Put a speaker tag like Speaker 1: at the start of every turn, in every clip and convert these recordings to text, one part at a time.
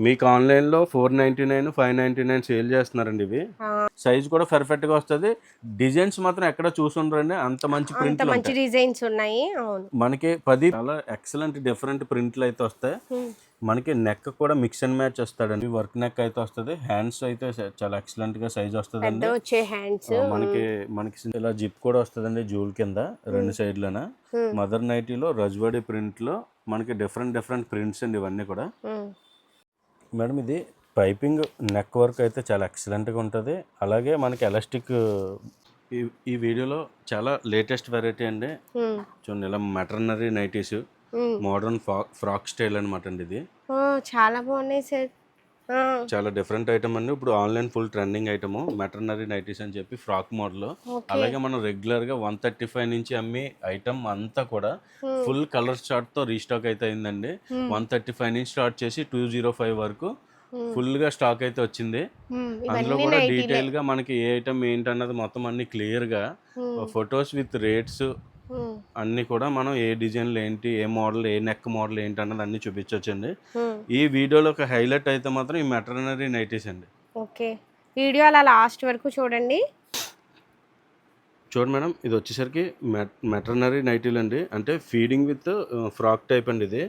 Speaker 1: మీకు ఆన్లైన్లో 499 599 సేల్ చేస్తున్నారండి ఇవి. సైజ్ కూడా పర్ఫెక్ట్గా వస్తుంది. డిజైన్స్ మాత్రం ఎక్కడ చూసుండ్రండి, అంత మంచి
Speaker 2: అంత
Speaker 1: ప్రింట్లు
Speaker 2: మంచి
Speaker 1: ఉంటాయి
Speaker 2: డిజైన్స్ ఉన్నాయి. అవును.
Speaker 1: మనకి 10 చాలా ఎక్సలెంట్ డిఫరెంట్ ప్రింట్లు అయితే వస్తాయి. మనకి నెక్ కూడా మిక్స్ అండ్ మ్యాచ్ వస్తాడండి. వర్క్ నెక్ అయితే వస్తుంది. హ్యాండ్స్ అయితే చాలా ఎక్సలెంట్ గా సైజ్ వస్తుందండి.
Speaker 2: వచ్చే హ్యాండ్స్
Speaker 1: మనకి ఇలా జిప్ కూడా వస్తుందండి జూల్ కింద రెండు సైడ్లన. మదర్ నైటీలో రజ్వాడి ప్రింట్ లో మనకి డిఫరెంట్ ప్రింట్స్ అండి ఇవన్నీ కూడా. మేడం ఇది పైపింగ్ నెక్ వర్క్ అయితే చాలా ఎక్సలెంట్గా ఉంటుంది. అలాగే మనకి ఎలాస్టిక్ ఈ వీడియోలో చాలా లేటెస్ట్ వెరైటీ అండి. చూడండి ఇలా మెటర్నరీ నైటీస్ మోడర్న్ ఫ్రాక్ స్టైల్ అనమాట అండి. ఇది
Speaker 2: చాలా బాగున్నాయి సార్.
Speaker 1: చాలా డిఫరెంట్ ఐటమ్ అండి. ఇప్పుడు online full trending item మెటర్నరీ nighties అని చెప్పి ఫ్రాక్ మోడల్. అలాగే మనం రెగ్యులర్ గా 135 నుంచి అమ్మి ఐటమ్ అంతా కూడా ఫుల్ కలర్ చార్ట్ తో రీస్టాక్ అయితే అయిందండి. 135 నుంచి స్టార్ట్ చేసి 205 వరకు ఫుల్ గా స్టాక్ అయితే వచ్చింది. అందులో కూడా డీటెయిల్ గా మనకి ఏ ఐటమ్ ఏంటి అన్నది మొత్తం అన్ని క్లియర్ గా ఫొటోస్ విత్ రేట్స్ అన్ని కూడా మనం ఏ డిజైన్లు ఏంటి, ఏ మోడల్, ఏ నెక్ మోడల్ ఏంటి అన్నది అన్ని చూపించవచ్చండి. ఈ వీడియోలో ఒక హైలైట్ అయితే మాత్రం ఈ మెటర్నరీ నైటీస్ అండి.
Speaker 2: ఓకే, వీడియో అలా లాస్ట్ వరకు చూడండి.
Speaker 1: చూడండి మేడం, ఇది వచ్చేసరికి మెటర్నరీ నైటీలు అండి. అంటే ఫీడింగ్ విత్ ఫ్రాక్ టైప్ అండి. ఇది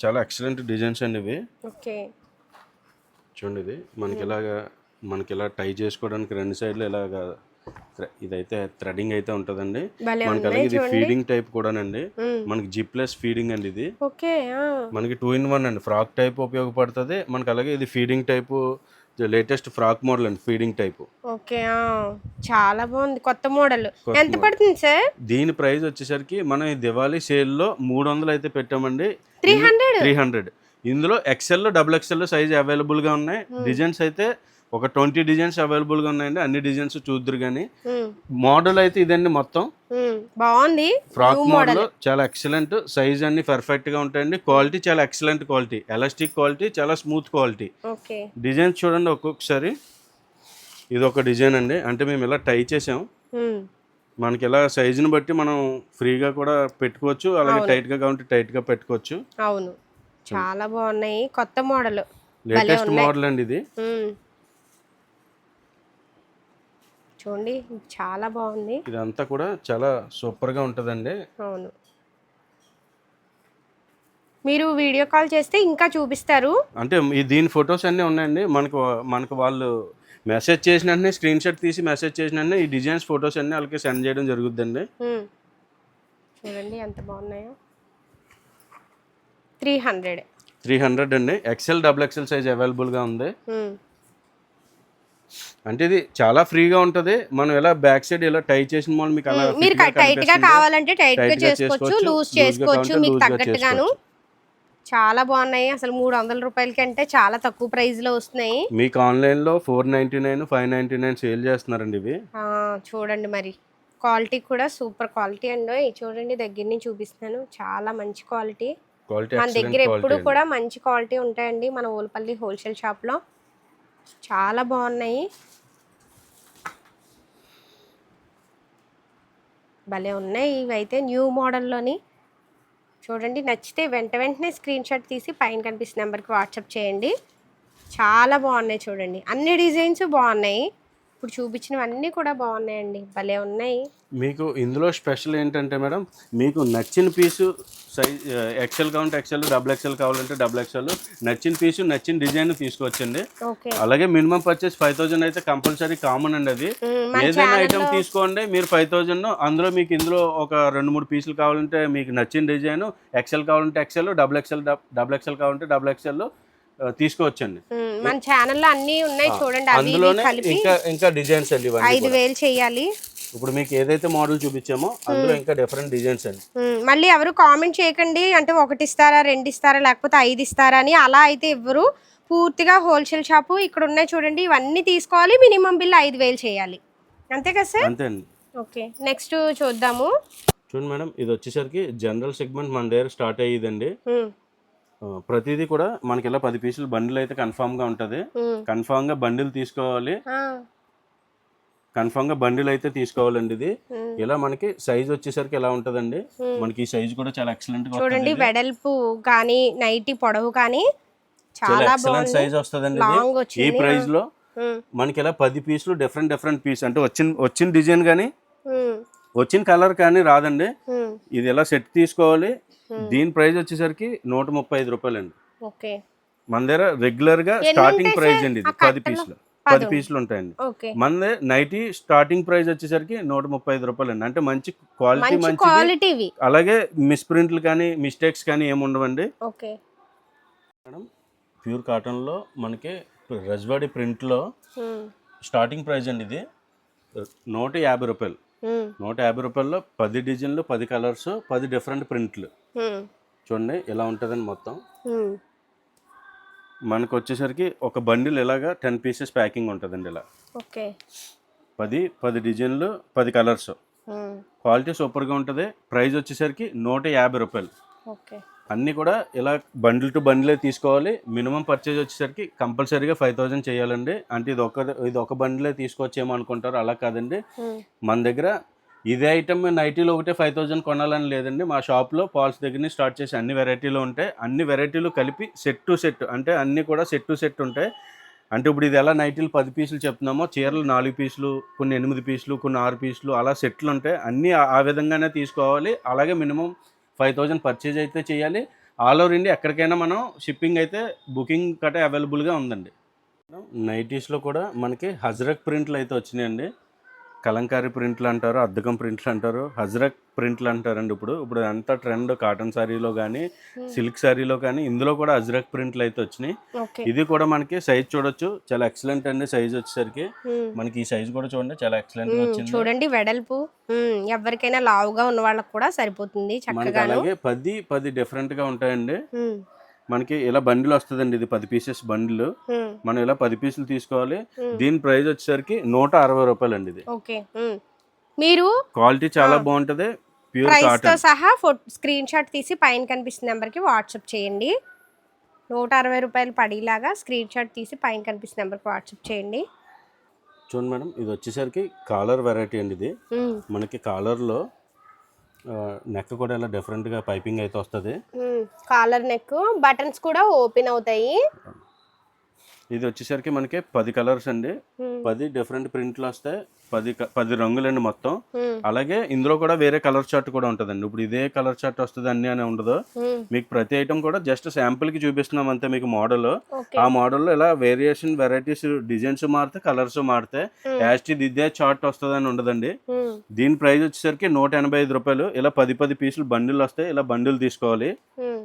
Speaker 1: చాలా ఎక్సలెంట్ డిజైన్స్ అండి ఇవి. చూడండి ఇది మనకి ఇలా టై చేసుకోవడానికి రెండు సైడ్లు ఇలాగా ఇదైతే థ్రెడింగ్ అయితే ఉంటుందండి. మనకి అలాగే ఇది ఫీడింగ్ టైప్ కూడానండి. మనకి జిప్లెస్ ఫీడింగ్ అండి ఇది. మనకి 2 in 1 అండి. ఫ్రాక్ టైప్ ఉపయోగపడుతుంది మనకి. అలాగే ఇది feeding type latest frock model అండి, ఫీడింగ్ టైప్.
Speaker 2: ఓకే, చాలా బాగుంది, కొత్త మోడల్. ఎంత పడుతుంది సార్?
Speaker 1: దీని ప్రైస్ వచ్చేసరికి మనం ఈ దివాళీ సేల్ లో 300 అయితే పెట్టామండి. 300. ఇందులో XL double XL size available గా ఉన్నాయి. డిజైన్స్ అయితే ఒక 20 డిజైన్స్ అవైలబుల్ గా ఉన్నాయండి. అన్ని డిజైన్స్ చూద్దరు కానీ మోడల్ అయితే ఇదండి. మొత్తం
Speaker 2: బాగుంది.
Speaker 1: ఫ్రాక్ మోడల్ చాలా ఎక్సలెంట్. సైజ్ అన్ని పర్ఫెక్ట్ గా ఉంటాయండి. క్వాలిటీ చాలా ఎక్సలెంట్ క్వాలిటీ, ఎలాస్టిక్ క్వాలిటీ, చాలా స్మూత్ క్వాలిటీ. డిజైన్స్ చూడండి ఒక్కొక్కసారి. ఇది ఒక డిజైన్ అండి. అంటే మేము ఇలా టై చేసాం. మనకి ఇలా సైజుని బట్టి మనం ఫ్రీగా కూడా పెట్టుకోవచ్చు. అలాగే టైట్ గా కావాలంటే టైట్ గా పెట్టుకోవచ్చు.
Speaker 2: అవును, చాలా బాగున్నాయి. కొత్త మోడల్,
Speaker 1: లేటెస్ట్ మోడల్ అండి ఇది.
Speaker 2: చూడండి, చాలా బాగుంది.
Speaker 1: ఇదంతా కూడా చాలా సూపర్ గా ఉంటదండి.
Speaker 2: అవును, మీరు వీడియో కాల్ చేస్తే ఇంకా చూపిస్తారు.
Speaker 1: అంటే దీని ఫొటోస్ అన్నీ ఉన్నాయండి. మనకు వాళ్ళు మెసేజ్ చేసిన వెంటనే స్క్రీన్ షాట్ తీసి మెసేజ్ చేసిన వెంటనే ఈ డిజైన్స్ ఫొటోస్ అన్నీ వాళ్ళకి సెండ్ చేయడం జరుగుద్దండి.
Speaker 2: చూడండి ఎంత బాగున్నాయో. 300
Speaker 1: అండి. ఎక్సెల్ డబుల్ ఎక్సెల్ సైజ్ అవైలబుల్గా ఉంది. అంటే ఇది చాలా ఫ్రీగా ఉంటుంది. మనం ఎలా బ్యాక్ సైడ్ ఇలా టై చేసిన వాళ్ళు మీకు అలా
Speaker 2: మీరు టైట్ గా కావాలంటే టైట్ గా చేసుకోవచ్చు, లూజ్ చేసుకోవచ్చు మీకు తగ్గట్టుగాను. చాలా బాగున్నాయి. అసలు 300 రూపాయలకి అంటే చాలా తక్కువ ప్రైస్ లో వస్తున్నాయి.
Speaker 1: మీకు ఆన్లైన్ లో 499 599 సేల్ చేస్తున్నారండి ఇవి.
Speaker 2: చూడండి, మరి క్వాలిటీ కూడా సూపర్ క్వాలిటీ అండి. చూడండి, దగ్గర నుంచి చూపిస్తున్నాను. చాలా మంచి క్వాలిటీ. మన దగ్గర ఎప్పుడు కూడా మంచి క్వాలిటీ ఉంటాయండి మన ఓల్పల్లి హోల్సేల్ షాప్ లో. చాలా బాగున్నాయి, భలే ఉన్నాయి. ఇవైతే న్యూ మోడల్లోని. చూడండి, నచ్చితే వెంటనే స్క్రీన్ షాట్ తీసి పైన కనిపిస్తున్న నెంబర్కి వాట్సాప్ చేయండి. చాలా బాగున్నాయి. చూడండి, అన్ని డిజైన్స్ బాగున్నాయి. ఇప్పుడు చూపించినవన్నీ కూడా బాగున్నాయండి, భలే ఉన్నాయి.
Speaker 1: మీకు ఇందులో స్పెషల్ ఏంటంటే మేడం, మీకు నచ్చిన పీసు సైజ్ ఎక్సెల్ కావాలంటే ఎక్సెల్, డబుల్ ఎక్సెల్ కావాలంటే డబుల్ ఎక్సెల్, నచ్చిన పీసు నచ్చిన డిజైన్ తీసుకోవచ్చండి. అలాగే మినిమం పర్చేస్ 5000 అయితే కంపల్సరీ కామన్ అండి. అది ఏదైనా ఐటమ్ తీసుకోండి మీరు 5000. అందులో మీకు ఇందులో ఒక 2-3 పీసులు కావాలంటే మీకు నచ్చిన డిజైన్, ఎక్సెల్ కావాలంటే ఎక్సెల్, డబుల్ ఎక్సెల్ కావాలంటే డబుల్ ఎక్సెల్ తీసుకోవచ్చండి.
Speaker 2: మన ఛానల్లో అన్ని ఉన్నాయి చూడండి.
Speaker 1: అందులోనే ఇంకా డిజైన్స్ అండి.
Speaker 2: 5000 చేయాలి.
Speaker 1: ఇప్పుడు మీకు ఏదైతే మోడల్ చూపించామో అందులో ఇంకా డిఫరెంట్ డిజైన్స్ అండి.
Speaker 2: మళ్ళీ ఎవరు కామెంట్ చేయకండి అంటే 1 ఇస్తారా 2 ఇస్తారా లేకపోతే 5 ఇస్తారా అని. అలా అయితే ఇవ్వరు. పూర్తిగా హోల్సేల్ షాపు ఇక్కడ ఉన్నాయి చూడండి. ఇవన్నీ తీసుకోవాలి, మినిమం బిల్ 5000 చేయాలి. అంతే కదా సార్?
Speaker 1: అంతే అండి.
Speaker 2: ఓకే, నెక్స్ట్ చూద్దాము.
Speaker 1: చూడండి మేడం, ఇది వచ్చేసరికి జనరల్ సెగ్మెంట్ మన దగ్గర స్టార్ట్ అయ్యేదండి. ప్రతిదీ కూడా మనకి ఇలా 10 పీసులు బండిల్ అయితే కన్ఫామ్ గా ఉంటది. కన్ఫామ్ గా బండిల్ తీసుకోవాలి. కన్ఫామ్ గా బండిల్ అయితే తీసుకోవాలండి. ఇది ఇలా మనకి సైజ్ వచ్చేసరికి ఎలా ఉంటదండి. మనకి ఈ సైజ్ కూడా చాలా ఎక్సలెంట్ గా
Speaker 2: చూడండి. వెడల్పు కానీ నైటీ పొడవు కానీ
Speaker 1: చాలా
Speaker 2: చాలా
Speaker 1: ఎక్సలెంట్
Speaker 2: బాగుంది.
Speaker 1: సైజ్ వస్తుందండి ఇది.
Speaker 2: లాంగ్
Speaker 1: ఈ
Speaker 2: వచ్చింది.
Speaker 1: ప్రైస్ లో
Speaker 2: ఉమ్,
Speaker 1: మనకి ఇలా 10 పీసులు డిఫరెంట్ పీస్ అంటే వచ్చిన డిజైన్ కానీ
Speaker 2: ఉమ్,
Speaker 1: వచ్చిన కలర్ కానీ రాదండి.
Speaker 2: ఉమ్,
Speaker 1: ఇది ఎలా సెట్ తీసుకోవాలి.
Speaker 2: ఉమ్.
Speaker 1: దీని ప్రైస్ వచ్చేసరికి 135 రూపాయలు అండి.
Speaker 2: ఓకే.
Speaker 1: మన దగ్గర రెగ్యులర్ గా
Speaker 2: ఎన్ని
Speaker 1: స్టార్టింగ్
Speaker 2: ఉంటాయి
Speaker 1: ప్రైస్
Speaker 2: సార్
Speaker 1: అండి
Speaker 2: ఆ
Speaker 1: ఇది 10
Speaker 2: కట్టలు?
Speaker 1: పీసులు 10
Speaker 2: 10
Speaker 1: పీసులు ఉంటాయండి.
Speaker 2: ఓకే.
Speaker 1: మన నైటీ స్టార్టింగ్ ప్రైస్ వచ్చేసరికి 135 రూపాయలు అండి. అంటే మంచి క్వాలిటీ
Speaker 2: మంచి
Speaker 1: మంచిది.
Speaker 2: క్వాలిటీవి.
Speaker 1: అలాగే మిస్ప్రింట్లు కానీ మిస్టేక్స్ కానీ ఏమి ఉండవండి.
Speaker 2: ఓకే.
Speaker 1: మేడం ప్యూర్ కాటన్లో మనకి రజ్వాడి ప్రింట్లో
Speaker 2: ఉమ్,
Speaker 1: స్టార్టింగ్ ప్రైస్ అండి ఇది 150 రూపాయలు.
Speaker 2: ఉమ్,
Speaker 1: 150 రూపాయల్లో 10 డిజైన్లు 10 కలర్స్ 10 డిఫరెంట్ ప్రింట్లు.
Speaker 2: ఉమ్,
Speaker 1: చూడండి ఎలా ఉంటుందని మొత్తం.
Speaker 2: ఉమ్.
Speaker 1: మనకు వచ్చేసరికి ఒక బండిల్ ఇలాగా 10 పీసెస్ ప్యాకింగ్ ఉంటుందండి. ఇలా
Speaker 2: ఓకే.
Speaker 1: 10 డిజైన్లు 10 కలర్స్.
Speaker 2: ఉమ్,
Speaker 1: క్వాలిటీ సూపర్గా ఉంటుంది. ప్రైస్ వచ్చేసరికి 150 రూపాయలు.
Speaker 2: ఓకే.
Speaker 1: అన్నీ కూడా ఇలా బండిల్ టు బండిలే తీసుకోవాలి. మినిమం పర్చేజ్ వచ్చేసరికి కంపల్సరీగా 5000 చేయాలండి. అంటే ఇది ఒక బండిలే తీసుకోవచ్చేమో అనుకుంటారు, అలా కాదండి.
Speaker 2: ఉమ్,
Speaker 1: మన దగ్గర ఇదే ఐటమ్ నైటీలో ఒకటే 5000 కొనాలని లేదండి. మా షాప్లో పాల్స్ దగ్గర నుంచి స్టార్ట్ చేసి అన్ని వెరైటీలు ఉంటాయి. అన్ని వెరైటీలు కలిపి సెట్ టు సెట్, అంటే అన్నీ కూడా సెట్ టు సెట్ ఉంటాయి. అంటే ఇప్పుడు ఇది ఎలా నైటీలు 10 పీసులు చెప్తున్నామో, చీరలు 4 పీసులు, కొన్ని 8 పీసులు, కొన్ని 6 పీసులు, అలా సెట్లు ఉంటాయి. అన్నీ ఆ విధంగానే తీసుకోవాలి. అలాగే మినిమం 5000 పర్చేజ్ అయితే చేయాలి. ఆల్ ఓవర్ ఇండియా ఎక్కడికైనా మనం షిప్పింగ్ అయితే బుకింగ్ కట్టే అవైలబుల్గా ఉందండి. నైటీస్లో కూడా మనకి హజ్రక్ ప్రింట్లు అయితే వచ్చినాయండి. కలంకారీ ప్రింట్లు అంటారు, అద్దకం ప్రింట్లు అంటారు, హజ్రక్ ప్రింట్లు అంటారండి. ఇప్పుడు అంతా ట్రెండ్ కాటన్ శారీలో కానీ సిల్క్ శారీలో కానీ ఇందులో కూడా హజ్రక్ ప్రింట్లు అయితే వచ్చినాయి.
Speaker 2: ఓకే.
Speaker 1: ఇది కూడా మనకి సైజ్ చూడొచ్చు, చాలా ఎక్సలెంట్ అండి. సైజ్ వచ్చేసరికి
Speaker 2: ఉమ్,
Speaker 1: మనకి ఈ సైజ్ కూడా చూడండి చాలా ఎక్సలెంట్గా
Speaker 2: ఉమ్,
Speaker 1: వచ్చింది.
Speaker 2: చూడండి వెడల్పు. ఎవరికైనా లావుగా ఉన్న వాళ్ళకి కూడా సరిపోతుంది
Speaker 1: మనకి
Speaker 2: చక్కగాను.
Speaker 1: అలాగే 10 డిఫరెంట్గా ఉంటాయండి.
Speaker 2: ఉమ్,
Speaker 1: మనకి ఇలా బండిల్ వస్తుందండి. ఇది 10 పీసెస్ బండిల్.
Speaker 2: ఉమ్,
Speaker 1: మనం ఇలా 10 పీసులు తీసుకోవాలి.
Speaker 2: ఉమ్.
Speaker 1: దీని ప్రైస్ వచ్చేసరికి 160 రూపాయలు అండి. ఇది
Speaker 2: ఓకే. ఉమ్. మీరు
Speaker 1: క్వాలిటీ చాలా బాగుంటుంది. ప్యూర్
Speaker 2: ప్రైస్తో
Speaker 1: కాటన్.
Speaker 2: సహా స్క్రీన్ షాట్ తీసి పైన కనిపిస్తున్న నెంబర్కి వాట్సాప్ చేయండి. 160 రూపాయలు పడేలాగా స్క్రీన్ షాట్ తీసి పైన కనిపిస్తున్న నెంబర్కి వాట్సాప్ చేయండి.
Speaker 1: చూడండి మేడం, ఇది వచ్చేసరికి కాలర్ వెరైటీ అండి. ఇది
Speaker 2: ఉమ్,
Speaker 1: మనకి కాలర్లో నెక్ కూడా ఇలా డిఫరెంట్గా పైపింగ్ అయితే వస్తుంది.
Speaker 2: ఉమ్. కాలర్ నెక్ బటన్స్ కూడా ఓపెన్ అవుతాయి.
Speaker 1: ఇది వచ్చేసరికి మనకి 10 కలర్స్ అండి.
Speaker 2: ఉమ్,
Speaker 1: 10 డిఫరెంట్ ప్రింట్లు వస్తాయి. 10 రంగులండి మొత్తం.
Speaker 2: ఉమ్,
Speaker 1: అలాగే ఇందులో కూడా వేరే కలర్ చార్ట్ కూడా ఉంటుందండి. ఇప్పుడు ఇదే కలర్ చార్ట్ వస్తుంది అన్నీ అని ఉండదు.
Speaker 2: ఉమ్.
Speaker 1: మీకు ప్రతి ఐటమ్ కూడా జస్ట్ శాంపుల్కి చూపిస్తున్నాం అంతే. మీకు మోడల్,
Speaker 2: ఓకే.
Speaker 1: ఆ మోడల్లో ఇలా వేరియేషన్ వెరైటీస్ డిజైన్స్ మారితే కలర్స్ మారితే యాస్టీ ఇదే చార్ట్ వస్తుంది అని ఉండదండి.
Speaker 2: ఉమ్,
Speaker 1: దీని ప్రైస్ వచ్చేసరికి 185 రూపాయలు. ఇలా 10 పీసులు బండిల్ వస్తాయి. ఇలా బండిల్ తీసుకోవాలి.
Speaker 2: ఉమ్.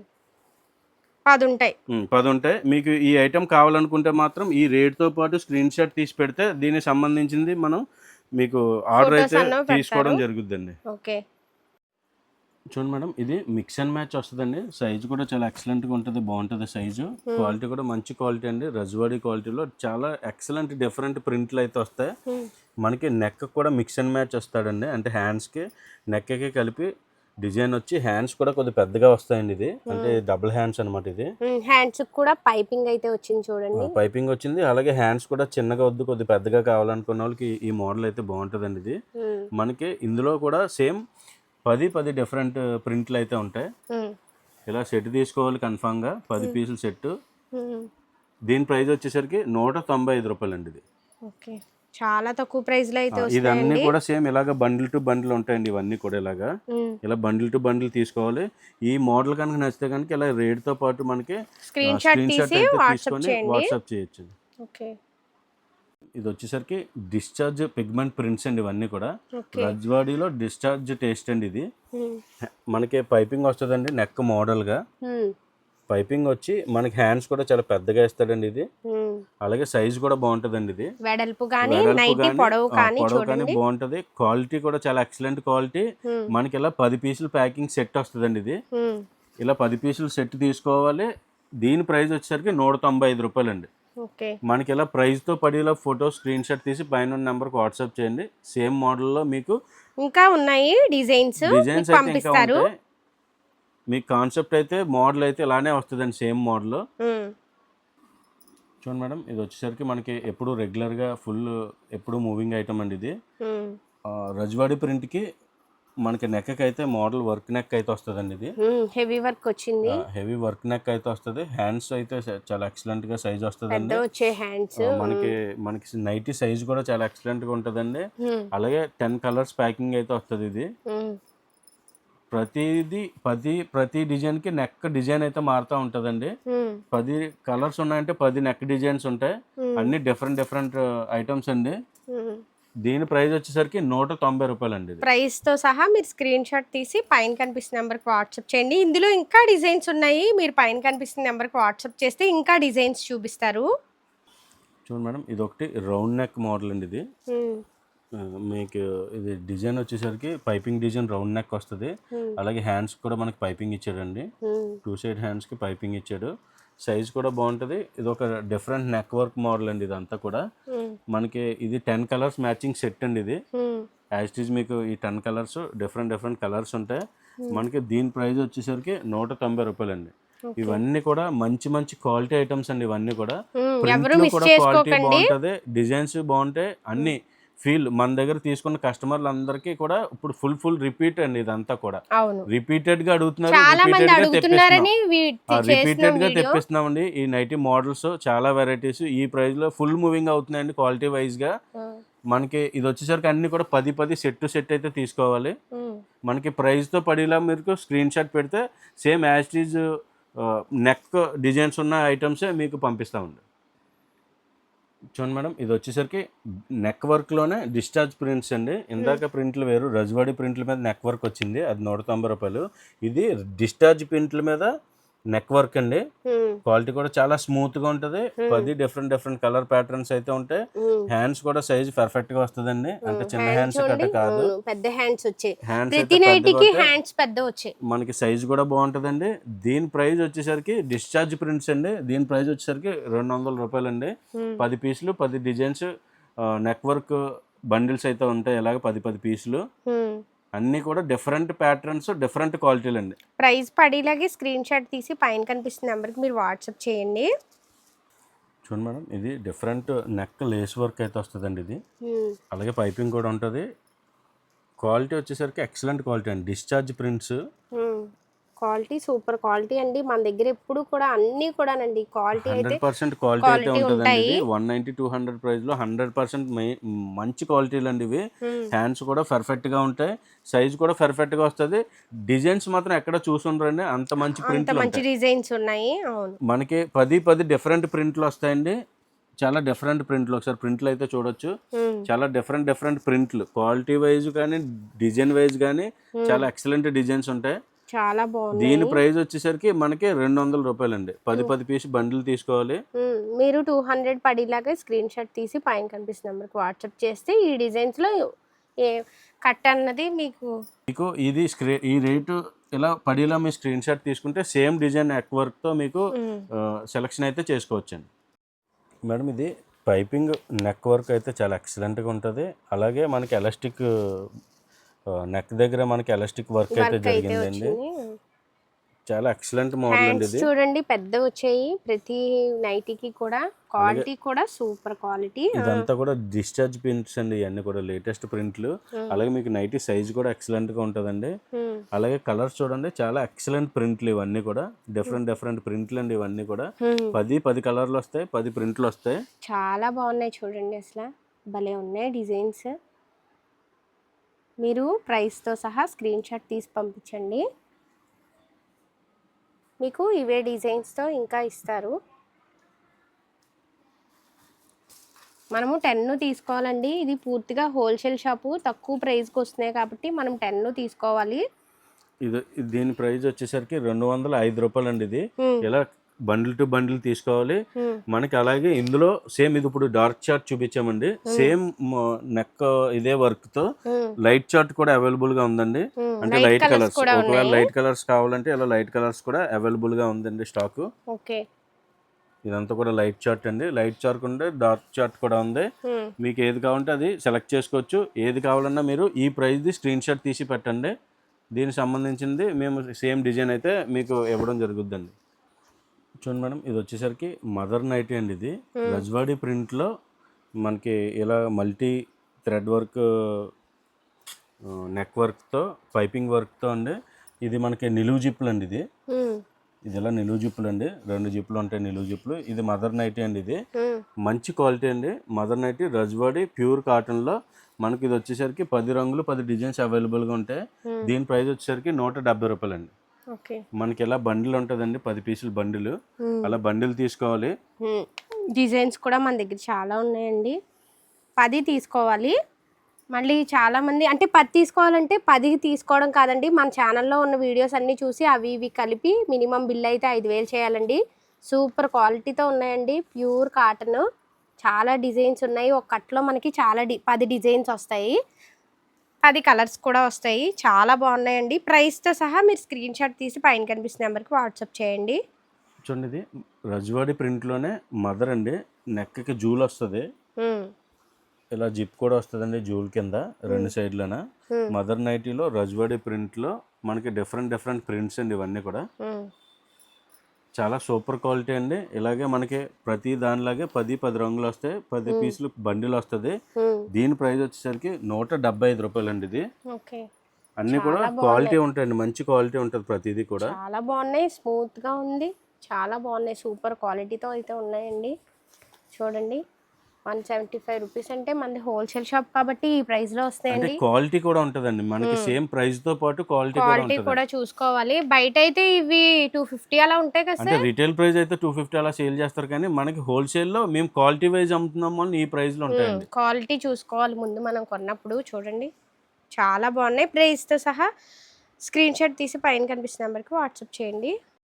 Speaker 2: 10 ఉంటాయి.
Speaker 1: 10 ఉంటాయి. మీకు ఈ ఐటెం కావాలనుకుంటే మాత్రం ఈ రేట్తో పాటు స్క్రీన్ షాట్ తీసి పెడితే దీనికి సంబంధించింది మనం మీకు ఆర్డర్
Speaker 2: Photos
Speaker 1: అయితే
Speaker 2: అన్నవి
Speaker 1: తీసుకోవడం
Speaker 2: పెడతారు.
Speaker 1: జరుగుద్దండి.
Speaker 2: ఓకే.
Speaker 1: చూడండి మేడం, ఇది మిక్స్ అండ్ మ్యాచ్ వస్తుందండి. సైజు కూడా చాలా ఎక్సలెంట్గా ఉంటుంది, బాగుంటుంది సైజు. క్వాలిటీ కూడా మంచి క్వాలిటీ అండి. రజ్వాడి క్వాలిటీలో చాలా ఎక్సలెంట్ డిఫరెంట్ ప్రింట్లు అయితే వస్తాయి.
Speaker 2: ఉమ్,
Speaker 1: మనకి నెక్ కూడా మిక్స్ అండ్ మ్యాచ్ వస్తాడండి. అంటే హ్యాండ్స్కి నెక్కి కలిపి డిజైన్ వచ్చి హ్యాండ్స్ కూడా కొద్దిగా పెద్దగా వస్తాయండి. ఇది అంటే డబుల్ హ్యాండ్స్ అనమాట. ఇది
Speaker 2: హ్యాండ్స్ కూడా పైపింగ్ అయితే వచ్చింది చూడండి.
Speaker 1: పైపింగ్ వచ్చింది. అలాగే హ్యాండ్స్ కూడా చిన్నగా వద్దు, కొద్దిగా పెద్దగా కావాలనుకున్న వాళ్ళకి ఈ మోడల్ అయితే బాగుంటుందండి. ఇది
Speaker 2: ఉమ్,
Speaker 1: మనకి ఇందులో కూడా సేమ్ 10 డిఫరెంట్ ప్రింట్లు అయితే ఉంటాయి.
Speaker 2: ఉమ్,
Speaker 1: ఇలా సెట్ తీసుకోవాలి కన్ఫామ్గా. 10 పీసుల సెట్.
Speaker 2: ఉమ్.
Speaker 1: దీని ప్రైస్ వచ్చేసరికి 195 రూపాయలు అండి. ఇది
Speaker 2: ఓకే. చాలా తక్కువ ప్రైస్లో అయితే
Speaker 1: ఇదన్నీ
Speaker 2: వస్తాయండి.
Speaker 1: కూడా సేమ్ ఇలాగ బండిల్ టు బండిల్ ఉంటాయండి. ఇవన్నీ కూడా ఇలాగా
Speaker 2: ఉమ్.
Speaker 1: ఇలా బండిల్ టు బండిల్ తీసుకోవాలి. ఈ మోడల్ కనుక నచ్చితే కనుక ఇలా రేట్తో పాటు మనకి
Speaker 2: స్క్రీన్ షాట్ తీసి
Speaker 1: అయితే
Speaker 2: వాట్సాప్
Speaker 1: తీసుకొని
Speaker 2: చేయండి.
Speaker 1: వాట్సాప్ చేయొచ్చు.
Speaker 2: ఓకే.
Speaker 1: ఇది వచ్చేసరికి డిశ్చార్జ్ పిగ్మెంట్ ప్రింట్స్ అండి. ఇవన్నీ కూడా
Speaker 2: ఓకే.
Speaker 1: రజ్వాడీలో డిశ్చార్జ్ టేస్ట్ అండి. ఇది
Speaker 2: ఉమ్,
Speaker 1: మనకి పైపింగ్ వస్తుందండి. నెక్ మోడల్గా
Speaker 2: ఉమ్,
Speaker 1: పైపింగ్ వచ్చి మనకి హ్యాండ్స్ కూడా చాలా పెద్దగా ఇస్తాడండి. ఇది
Speaker 2: ఉమ్.
Speaker 1: అలాగే సైజ్ కూడా బాగుంటుందండి. ఇది
Speaker 2: వెడల్పు కానీ
Speaker 1: వెడల్పు
Speaker 2: నైటీ
Speaker 1: కానీ
Speaker 2: పొడవు కానీ
Speaker 1: పొడవు కానీ
Speaker 2: చూడండి.
Speaker 1: బాగుంటుంది. క్వాలిటీ కూడా చాలా ఎక్సలెంట్ క్వాలిటీ.
Speaker 2: ఉమ్,
Speaker 1: మనకి ఇలా 10 పీసులు ప్యాకింగ్ సెట్ వస్తుందండి. ఇది
Speaker 2: ఉమ్.
Speaker 1: ఇలా 10 పీసులు సెట్ తీసుకోవాలి. దీని ప్రైస్ వచ్చేసరికి 195 రూపాయలు అండి.
Speaker 2: ఓకే.
Speaker 1: మనకి ఇలా ప్రైస్తో పడేలా ఫోటో స్క్రీన్ షాట్ తీసి పైన నెంబర్కి వాట్సాప్ చేయండి. సేమ్ మోడల్లో మీకు
Speaker 2: ఇంకా ఉన్నాయి డిజైన్స్
Speaker 1: డిజైన్స్ అయితే ఇంకా
Speaker 2: పంపిస్తారు.
Speaker 1: ఉంటాయి. మీకు కాన్సెప్ట్ అయితే మోడల్ అయితే ఇలానే వస్తుందండి. Same model.
Speaker 2: ఉమ్,
Speaker 1: చూడండి మేడం, ఇది వచ్చేసరికి మనకి ఎప్పుడు రెగ్యులర్గా ఎప్పుడు మూవింగ్ ఐటమ్ అండి. ఇది
Speaker 2: ఉమ్,
Speaker 1: రజ్వాడి ప్రింట్కి మనకి నెక్ అయితే మోడల్ వర్క్ నెక్ అయితే వస్తుందండి ఇది.
Speaker 2: హెవీ వర్క్ వచ్చింది.
Speaker 1: హెవీ వర్క్ నెక్ అయితే వస్తుంది. హ్యాండ్స్ అయితే చాలా ఎక్సలెంట్గా సైజ్
Speaker 2: పెద్ద
Speaker 1: వస్తుందండి.
Speaker 2: వచ్చే హ్యాండ్స్.
Speaker 1: మనకి మనకి నైటీ సైజ్ కూడా చాలా ఎక్సలెంట్గా ఉంటుందండి. అలాగే 10 కలర్స్ ప్యాకింగ్ అయితే వస్తుంది ఇది. ప్రతి డిజైన్కి నెక్ డిజైన్ అయితే మారుతూ ఉంటుందండి. 10 కలర్స్ ఉన్నాయంటే 10 నెక్ డిజైన్స్ ఉంటాయి. అన్ని డిఫరెంట్ ఐటమ్స్ అండి. దీని ప్రైస్ వచ్చేసరికి 190 రూపాయలండి.
Speaker 2: ప్రైస్తో సహా మీరు స్క్రీన్ షాట్ తీసి పైన కనిపిస్తున్న నెంబర్కి వాట్సాప్ చేయండి. ఇందులో ఇంకా డిజైన్స్ ఉన్నాయి. మీరు పైన కనిపిస్తున్న నెంబర్కి వాట్సాప్ చేస్తే ఇంకా డిజైన్స్ చూపిస్తారు.
Speaker 1: చూడండి మేడం, ఇది ఒకటి రౌండ్ నెక్ మోడల్ అండి ఇది. మీకు ఇది డిజైన్ వచ్చేసరికి పైపింగ్ డిజైన్ రౌండ్ నెక్ వస్తుంది. అలాగే హ్యాండ్స్ కూడా మనకి పైపింగ్ ఇచ్చాడండి. 2 సైడ్ హ్యాండ్స్కి పైపింగ్ ఇచ్చాడు. సైజ్ కూడా బాగుంటుంది. ఇది ఒక డిఫరెంట్ నెక్ వర్క్ మోడల్ అండి. ఇదంతా కూడా మనకి ఇది 10 కలర్స్ మ్యాచింగ్ సెట్ అండి ఇది. యాజ్ ఇట్ ఈజ్ మీకు ఈ 10 కలర్స్ డిఫరెంట్ కలర్స్ ఉంటాయి. మనకి దీని ప్రైస్ వచ్చేసరికి 190 రూపాయలండి. ఇవన్నీ కూడా మంచి క్వాలిటీ ఐటమ్స్ అండి. ఇవన్నీ కూడా ప్రింట్లో కూడా క్వాలిటీ బాగుంటుంది, డిజైన్స్ బాగుంటాయి. అన్ని ఫీల్ మన దగ్గర తీసుకున్న కస్టమర్లు అందరికీ కూడా ఇప్పుడు ఫుల్ రిపీట్ అండి. ఇదంతా కూడా రిపీటెడ్ గా అడుగుతున్నారు. రిపీటెడ్ గా తెప్పిస్తున్నామండి. ఈ నైటీ మోడల్స్ చాలా వెరైటీస్ ఈ ప్రైస్ లో ఫుల్ మూవింగ్ అవుతున్నాయండి. క్వాలిటీ వైజ్ గా మనకి ఇది వచ్చేసరికి అన్ని కూడా 10 సెట్ అయితే తీసుకోవాలి. మనకి ప్రైస్ తో పడేలా మీరు స్క్రీన్ షాట్ పెడితే same as it is neck designs ఉన్న ఐటమ్సే మీకు పంపిస్తామండి. చూడండి మేడం, ఇది వచ్చేసరికి నెక్ వర్క్లోనే డిశ్చార్జ్ ప్రింట్స్ అండి. ఇందాక ప్రింట్లు వేరు, రజ్వాడి ప్రింట్ల మీద నెక్ వర్క్ వచ్చింది, అది 190 రూపాయలు. ఇది డిశ్చార్జ్ ప్రింట్ల మీద నెక్ వర్క్ అండి. క్వాలిటీ కూడా చాలా స్మూత్ గా ఉంటది. 10 డిఫరెంట్ కలర్ ప్యాటర్న్స్ అయితే ఉంటాయి. హ్యాండ్స్ కూడా సైజ్ పర్ఫెక్ట్ గా వస్తుందండి. అంటే చిన్న హ్యాండ్స్ కట్ట కాదు,
Speaker 2: పెద్ద హ్యాండ్స్ వచ్చాయి.
Speaker 1: మనకి సైజ్ కూడా బాగుంటదండి. దీని ప్రైస్ వచ్చేసరికి డిశ్చార్జ్ ప్రింట్స్ అండి. దీని ప్రైస్ వచ్చేసరికి 200 రూపాయలండి. 10 పీసులు 10 డిజైన్స్ నెక్ వర్క్ బండిల్స్ అయితే ఉంటాయి. ఇలాగ 10 పీసులు అన్నీ కూడా డిఫరెంట్ ప్యాటర్న్స్, డిఫరెంట్ క్వాలిటీలు అండి.
Speaker 2: ప్రైస్ పడేలాగే స్క్రీన్ షాట్ తీసి పైన కనిపిస్తున్న నెంబర్కి మీరు వాట్సాప్ చేయండి.
Speaker 1: చూడండి మేడం, ఇది డిఫరెంట్ నెక్ లేస్ వర్క్ అయితే వస్తుందండి ఇది. అలాగే పైపింగ్ కూడా ఉంటుంది. క్వాలిటీ వచ్చేసరికి ఎక్సలెంట్ క్వాలిటీ అండి. Discharge prints
Speaker 2: quality super quality అండి. మన దగ్గర ఎప్పుడు కూడా అన్ని కూడానండి క్వాలిటీ అయితే
Speaker 1: 100% క్వాలిటీ అయితే ఉంటుందండి. 190-200 ప్రైస్ లో 100% మంచి క్వాలిటీలు అండి ఇవి. హ్యాండ్స్ కూడా పర్ఫెక్ట్ గా ఉంటాయి, సైజ్ కూడా పర్ఫెక్ట్ గా వస్తుంది. డిజైన్స్ మాత్రం ఎక్కడ చూసుండ్రండి, అంత మంచి ప్రింట్లు
Speaker 2: డిజైన్స్ ఉన్నాయి.
Speaker 1: మనకి 10 డిఫరెంట్ ప్రింట్లు వస్తాయండి. చాలా డిఫరెంట్ ప్రింట్లు, ఒకసారి ప్రింట్లు అయితే చూడొచ్చు. చాలా డిఫరెంట్ ప్రింట్లు, క్వాలిటీ వైజ్ కానీ డిజైన్ వైజ్ కానీ చాలా ఎక్సలెంట్ డిజైన్స్ ఉంటాయి.
Speaker 2: చాలా బాగుంది.
Speaker 1: దీని ప్రైస్ వచ్చేసరికి మనకి 200 రూపాయలండి. 10 పీస్ బండిల్ తీసుకోవాలి.
Speaker 2: మీరు 200 పడేలాగా స్క్రీన్ షాట్ తీసి పైన కనిపిస్తున్న నెంబర్కి వాట్సాప్ చేస్తే ఈ డిజైన్స్ లో ఏ కట్ అన్నది మీకు
Speaker 1: ఇది ఈ రేటు ఇలా పడేలా మీ స్క్రీన్ షాట్ తీసుకుంటే సేమ్ డిజైన్ నెక్ వర్క్ తో మీకు సెలెక్షన్ అయితే చేసుకోవచ్చండి. మేడం, ఇది పైపింగ్ నెక్ వర్క్ అయితే చాలా ఎక్సలెంట్గా ఉంటుంది. అలాగే మనకి ఎలాస్టిక్ నెక్ దగ్గర మనకి ఎలాస్టిక్ వర్క్ అయితే జరిగిందండి. చాలా ఎక్సలెంట్ మోడల్ అండి ఇది.
Speaker 2: చూడండి, పెద్ద వచ్చాయి ప్రతి నైటీకి కూడా. క్వాలిటీ కూడా సూపర్ క్వాలిటీ.
Speaker 1: ఇదంతా కూడా డిశ్చార్జ్ ప్రింట్స్ అండి. ఇవన్నీ కూడా లేటెస్ట్ ప్రింట్లు. అలాగే మీకు నైటీ సైజ్ కూడా ఎక్సలెంట్ గా ఉంటుందండి. అలాగే కలర్స్ చూడండి, చాలా ఎక్సలెంట్ ప్రింట్లు. ఇవన్నీ కూడా డిఫరెంట్ ప్రింట్లు అండి. ఇవన్నీ కూడా 10 కలర్లు వస్తాయి, 10 ప్రింట్లు వస్తాయి.
Speaker 2: చాలా బాగున్నాయి చూడండి, అసలు భలే ఉన్నాయి డిజైన్స్. మీరు ప్రైస్తో సహా స్క్రీన్ షాట్ తీసి పంపించండి. మీకు ఇవే డిజైన్స్తో ఇంకా ఇస్తారు. మనము 10 తీసుకోవాలండి. ఇది పూర్తిగా హోల్సేల్ షాపు, తక్కువ ప్రైస్కి వస్తున్నాయి కాబట్టి మనం 10 తీసుకోవాలి.
Speaker 1: దీని ప్రైస్ వచ్చేసరికి 205 రూపాయలండి. ఇది ఇలా బండిల్ టు బండిల్ తీసుకోవాలి మనకి. అలాగే ఇందులో సేమ్ ఇది ఇప్పుడు డార్క్ చార్ట్ చూపించామండి. సేమ్ నెక్ ఇదే వర్క్ తో లైట్ చార్ట్ కూడా అవైలబుల్ గా ఉందండి. అంటే లైట్ కలర్స్, ఒకవేళ లైట్ కలర్స్ కావాలంటే ఇలా లైట్ కలర్స్ కూడా అవైలబుల్ గా ఉందండి స్టాక్. ఇదంతా కూడా లైట్ చార్ట్ అండి. లైట్ చార్ట్ ఉంటే డార్క్ చార్ట్ కూడా ఉంది. మీకు ఏది కావాలంటే అది సెలెక్ట్ చేసుకోవచ్చు. ఏది కావాలన్నా మీరు ఈ ప్రైస్ ది స్క్రీన్ షాట్ తీసి పెట్టండి. దీనికి సంబంధించింది మేము సేమ్ డిజైన్ అయితే మీకు ఇవ్వడం జరుగుద్దండి. చూడండి మేడం, ఇది వచ్చేసరికి మదర్ నైటీ అండి. ఇది రజ్వాడి ప్రింట్లో మనకి ఇలా మల్టీ థ్రెడ్ వర్క్ నెక్ వర్క్తో పైపింగ్ వర్క్తో అండి. ఇది మనకి నిలువు జిప్పులు అండి. ఇది ఇలా నిలువు జిప్పులు అండి, 2 జిప్పులు ఉంటాయి నిలువు జిప్పులు. ఇది మదర్ నైటీ అండి. ఇది మంచి క్వాలిటీ అండి. మదర్ నైటీ రజ్వాడి ప్యూర్ కాటన్లో మనకి ఇది వచ్చేసరికి 10 రంగులు 10 డిజైన్స్ అవైలబుల్గా ఉంటాయి. దీని ప్రైస్ వచ్చేసరికి 170 రూపాయలు అండి. మనకి ఇలా బండిల్ ఉంటుందండి, 10 పీసులు బండిల్. అలా బండిల్ తీసుకోవాలి.
Speaker 2: డిజైన్స్ కూడా మన దగ్గర చాలా ఉన్నాయండి. 10 తీసుకోవాలి. మళ్ళీ చాలామంది అంటే 10 తీసుకోవాలంటే 10 తీసుకోవడం కాదండి, మన ఛానల్లో ఉన్న వీడియోస్ అన్నీ చూసి అవి ఇవి కలిపి మినిమం బిల్ అయితే 5,000 చేయాలండి. సూపర్ క్వాలిటీతో ఉన్నాయండి, ప్యూర్ కాటన్. చాలా డిజైన్స్ ఉన్నాయి. ఒక కట్లో మనకి చాలా 10 డిజైన్స్ వస్తాయి, 10 కలర్స్ కూడా వస్తాయి. చాలా బాగున్నాయండి. ప్రైస్తో సహా మీరు స్క్రీన్ షాట్ తీసి పైన కనిపిస్తున్న నెంబర్కి వాట్సాప్ చేయండి.
Speaker 1: చూడండి, ఇది రజ్వాడి ప్రింట్లోనే మదర్ అండి. నెక్కి జూల్ వస్తుంది, ఇలా జిప్ కూడా వస్తుందండి జూల్ కింద 2 సైడ్లన. మదర్ నైటీలో రజ్వాడి ప్రింట్లో మనకి డిఫరెంట్ ప్రింట్స్ అండి. ఇవన్నీ కూడా చాలా సూపర్ క్వాలిటీ అండి. ఇలాగే మనకి ప్రతి దానిలాగే 10 రంగులు వస్తాయి, 10 పీసులు బండిల్ వస్తుంది. దీని ప్రైస్ వచ్చేసరికి 175 రూపాయలు అండి. ఇది అన్నీ కూడా క్వాలిటీ ఉంటాయండి, మంచి క్వాలిటీ ఉంటుంది ప్రతిదీ కూడా.
Speaker 2: చాలా బాగున్నాయి, స్మూత్గా ఉంది, చాలా బాగున్నాయి. సూపర్ క్వాలిటీతో అయితే ఉన్నాయండి. చూడండి, 175 రూపీస్ అంటే మనది హోల్సేల్ షాప్ కాబట్టి ఈ ప్రైస్లో వస్తాయండి.
Speaker 1: క్వాలిటీ కూడా ఉంటుందండి మనకి, సేమ్ ప్రైస్తో పాటు క్వాలిటీ
Speaker 2: కూడా చూసుకోవాలి. బయట అయితే ఇవి 250 అలా ఉంటాయి కదా
Speaker 1: అంటే రిటైల్ ప్రైస్ అయితే 250 అలా సేల్ చేస్తారు, కానీ మనకి హోల్సేల్లో మేము క్వాలిటీ వైజ్ అమ్ముతున్నాము అని ఈ ప్రైస్లో ఉంటాయండి.
Speaker 2: క్వాలిటీ చూసుకోవాలి ముందు మనం కొన్నప్పుడు. చూడండి, చాలా బాగున్నాయి. ప్రైస్తో సహా స్క్రీన్ షాట్ తీసి పైన కనిపిస్తున్న నెంబర్కి వాట్సాప్ చేయండి.